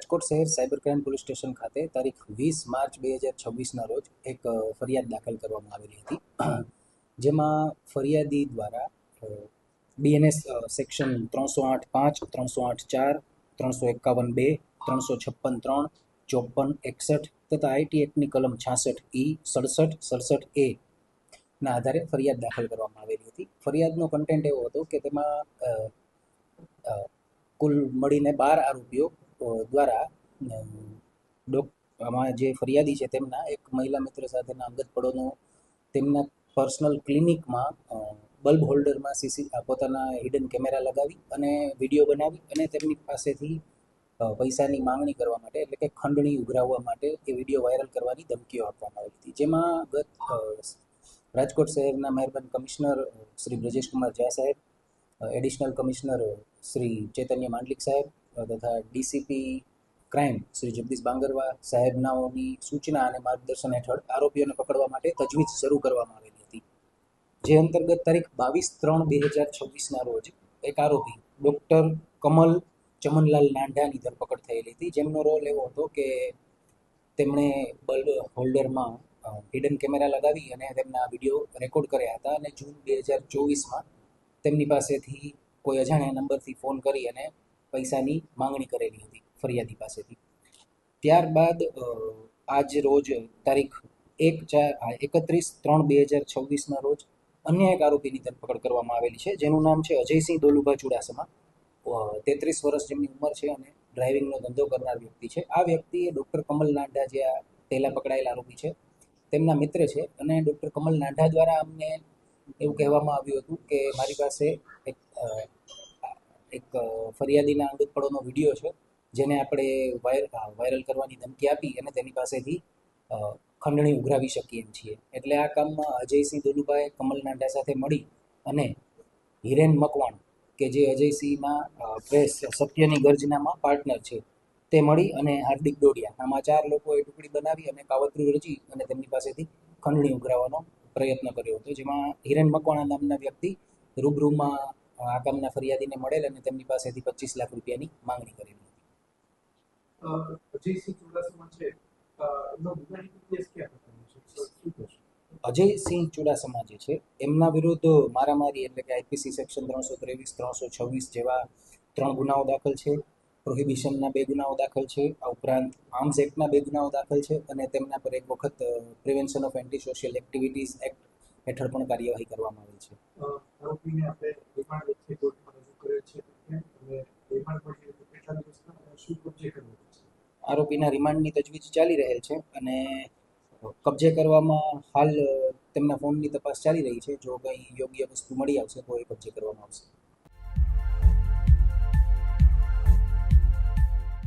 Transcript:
રાજકોટ શહેર cyber crime police station ખાતે તારીખ 20 માર્ચ 2026ના રોજ એક ફરિયાદ દાખલ કરવામાં આવેલી હતી, જેમાં ફરિયાદી દ્વારા બીએનએસ સેક્શન 308(5), 308(4), 351(2), 356(3), 54(61) તથા આઈટી એક્ટની કલમ 66(E), 67, 67A ના આધારે ફરિયાદ દાખલ કરવામાં આવેલી હતી. ફરિયાદનો કન્ટેન્ટ એવો હતો કે તેમાં કુલ મળીને 12 આરોપીઓ દ્વારા આમાં જે ફરિયાદી છે તેમના એક મહિલા મિત્ર સાથેના અંગત પડોનો તેમના પર્સનલ ક્લિનિકમાં બલ્બ હોલ્ડરમાં પોતાના હિડન કેમેરા લગાવી અને વિડીયો બનાવી અને તેમની પાસેથી પૈસાની માંગણી કરવા માટે, એટલે કે ખંડણી ઉઘરાવવા માટે એ વિડીયો વાયરલ કરવાની ધમકીઓ આપવામાં આવી હતી. જેમાં રાજકોટ શહેરના મહેરબાન કમિશનર શ્રી બ્રજેશકુમાર ઝા સાહેબ, એડિશનલ કમિશનર શ્રી ચૈતન્ય માંડલિક સાહેબ તથા ડીસીપી ક્રાઇમ શ્રી જગદીશ બાંગરવા સાહેબનાઓની સૂચના અને માર્ગદર્શન હેઠળ આરોપીઓને પકડવા માટે તજવીજ શરૂ કરવામાં આવેલી હતી. જે અંતર્ગત તારીખ 22/3/2026ના રોજ એક આરોપી ડૉક્ટર કમલ ચમનલાલ નાંઢાની ધરપકડ થયેલી હતી, જેમનો રોલ એવો હતો કે તેમણે બલ્બ હોલ્ડરમાં હિડન કેમેરા લગાવી અને તેમના વિડીયો રેકોર્ડ કર્યા હતા અને જૂન 2024માં તેમની પાસેથી કોઈ અજાણ્યા નંબરથી ફોન કરી અને પૈસાની માંગણી કરેલી હતી ફરિયાદી પાસેથી. ત્યારબાદ આજ રોજ તારીખ 31/3/2026ના રોજ અન્ય એક આરોપીની ધરપકડ કરવામાં આવેલી છે, જેનું નામ છે અજયસિંહ દોલુભા ચુડાસમા. 33 વર્ષ જેમની ઉંમર છે અને ડ્રાઇવિંગનો ધંધો કરનાર વ્યક્તિ છે. આ વ્યક્તિએ ડૉક્ટર કમલ નાંઢા, જે આ પહેલાં પકડાયેલા આરોપી છે, તેમના મિત્ર છે અને ડૉક્ટર કમલ નાંઢા દ્વારા અમને એવું કહેવામાં આવ્યું હતું કે મારી પાસે એક ફરિયાદીના અંગત પડોનો વિડીયો છે, જેને આપણે વાયરલ કરવાની ધમકી આપી અને તેની પાસેથી ખંડણી ઉઘરાવી શકીએ એમ છીએ. એટલે આ કામમાં અજયસિંહ દોલુભાએ કમલ નાંઢા સાથે મળી અને હિરેન મકવાણ, કે જે અજયસિંહના પ્રેસ સત્યની ગર્જનામાં પાર્ટનર છે, તે મળી અને હાર્દિક ડોડિયા, આમાં 4 લોકોએ ટુકડી બનાવી અને કાવતરું રચી અને તેમની પાસેથી ખંડણી ઉઘરાવવાનો પ્રયત્ન કર્યો હતો. જેમાં હિરેન મકવાણા નામના વ્યક્તિ રૂબરૂમાં આ કામના ફરિયાદીને મળેલ અને તેમની પાસેથી 25 લાખ રૂપિયાની માંગણી કરેલી હતી. અજયસિંહ ચુડાસમા જે છે એમના વિરુદ્ધ મારામારી, એટલે કે આઈપીસી સેક્શન 323, 326 જેવા 3 ગુનાઓ દાખલ છે. પ્રોહિબિશનના 2 ગુનાઓ દાખલ છે. આ ઉપરાંત આર્મ્સ એક્ટના 2 ગુનાઓ દાખલ છે અને તેમના પર એક વખત prevention of anti social activities act હેઠળ પણ કાર્યવાહી કરવામાં આવી છે. આરોપીને આપણે રિમાન્ડ વચ્ચે કોર્ટમાં રજૂ કરેલ છે અને રિમાન્ડ પર કેટલા દિવસના શું કબજે કરવો પડશે? આરોપીના રિમાન્ડની તજવીજ ચાલી રહેલ છે અને કબજે કરવામાં હાલ તેમના ફોનની તપાસ ચાલી રહી છે. જો કંઈ યોગ્ય વસ્તુ મળી આવશે તો એ કબજે કરવામાં આવશે.